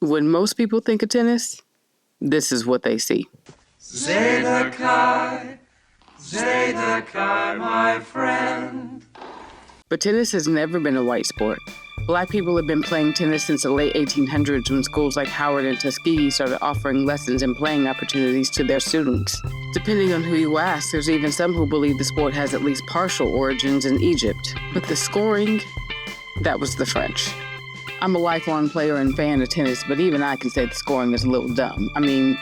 When most people think of tennis, this is what they see. Zeta Chi, my friend. But tennis has never been a white sport. Black people have been playing tennis since the late 1800s when schools like Howard and Tuskegee started offering lessons and playing opportunities to their students. Depending on who you ask, there's even some who believe the sport has at least partial origins in Egypt. But the scoring, that was the French. I'm a lifelong player and fan of tennis, but even I can say the scoring is a little dumb. I mean,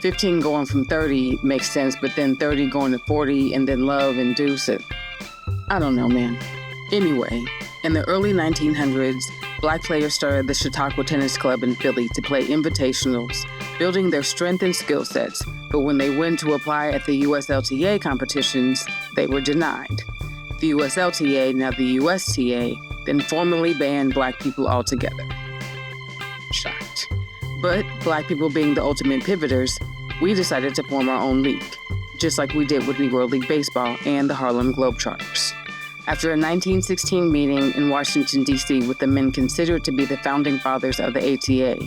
15 going from 30 makes sense, but then 30 going to 40 and then love and deuce it. I don't know, man. Anyway, in the early 1900s, Black players started the Chautauqua Tennis Club in Philly to play invitationals, building their strength and skill sets, but when they went to apply at the USLTA competitions, they were denied. The USLTA, now the USTA, then formally banned Black people altogether. Shocked. But Black people being the ultimate pivoters, we decided to form our own league, just like we did with Negro League Baseball and the Harlem Globetrotters. After a 1916 meeting in Washington, D.C. with the men considered to be the founding fathers of the ATA,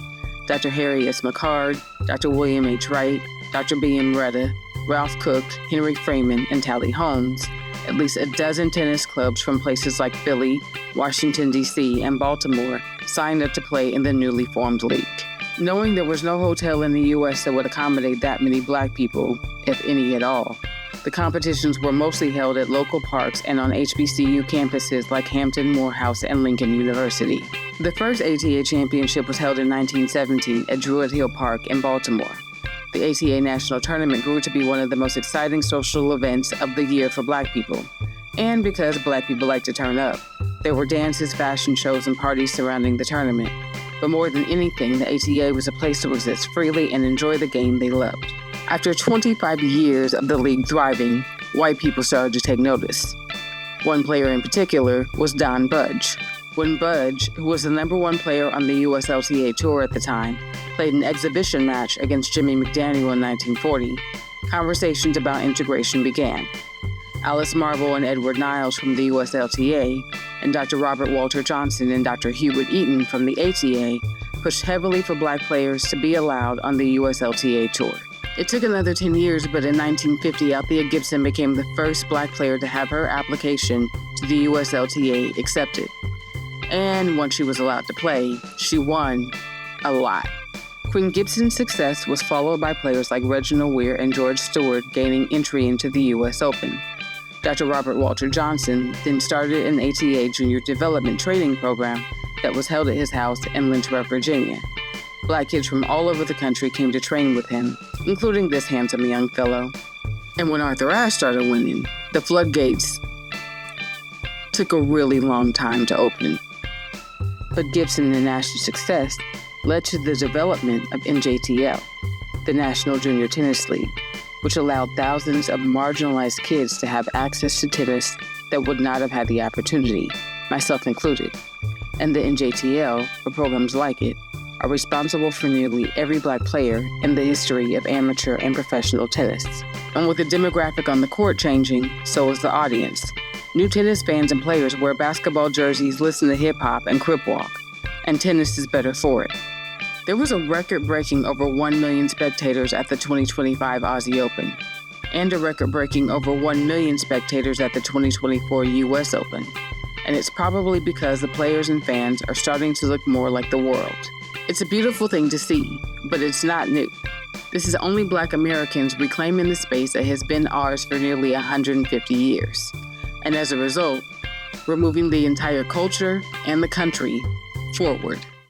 Dr. Harry S. McCard, Dr. William H. Wright, Dr. B.M. Retta, Ralph Cook, Henry Freeman, and Tally Holmes, at least a dozen tennis clubs from places like Philly, Washington, D.C., and Baltimore signed up to play in the newly formed league. Knowing there was no hotel in the U.S. that would accommodate that many Black people, if any at all, the competitions were mostly held at local parks and on HBCU campuses like Hampton, Morehouse, and Lincoln University. The first ATA championship was held in 1917 at Druid Hill Park in Baltimore. The ATA National Tournament grew to be one of the most exciting social events of the year for Black people. And because Black people like to turn up, there were dances, fashion shows, and parties surrounding the tournament. But more than anything, the ATA was a place to exist freely and enjoy the game they loved. After 25 years of the league thriving, white people started to take notice. One player in particular was Don Budge. When Budge, who was the number one player on the USLTA tour at the time, played an exhibition match against Jimmy McDaniel in 1940, conversations about integration began. Alice Marble and Edward Niles from the USLTA, and Dr. Robert Walter Johnson and Dr. Hubert Eaton from the ATA pushed heavily for Black players to be allowed on the USLTA tour. It took another 10 years, but in 1950, Althea Gibson became the first Black player to have her application to the USLTA accepted. And once she was allowed to play, she won a lot. Queen Gibson's success was followed by players like Reginald Weir and George Stewart gaining entry into the U.S. Open. Dr. Robert Walter Johnson then started an ATA Junior Development Training Program that was held at his house in Lynchburg, Virginia. Black kids from all over the country came to train with him, including this handsome young fellow. And when Arthur Ashe started winning, the floodgates took a really long time to open. But Gibson and Ashe's success led to the development of NJTL, the National Junior Tennis League, which allowed thousands of marginalized kids to have access to tennis that would not have had the opportunity, myself included. And the NJTL, or programs like it, are responsible for nearly every Black player in the history of amateur and professional tennis. And with the demographic on the court changing, so is the audience. New tennis fans and players wear basketball jerseys, listen to hip-hop, and crip walk, and tennis is better for it. There was a record-breaking over 1 million spectators at the 2025 Aussie Open, and a record-breaking over 1 million spectators at the 2024 US Open. And it's probably because the players and fans are starting to look more like the world. It's a beautiful thing to see, but it's not new. This is only Black Americans reclaiming the space that has been ours for nearly 150 years. And as a result, we're moving the entire culture and the country forward.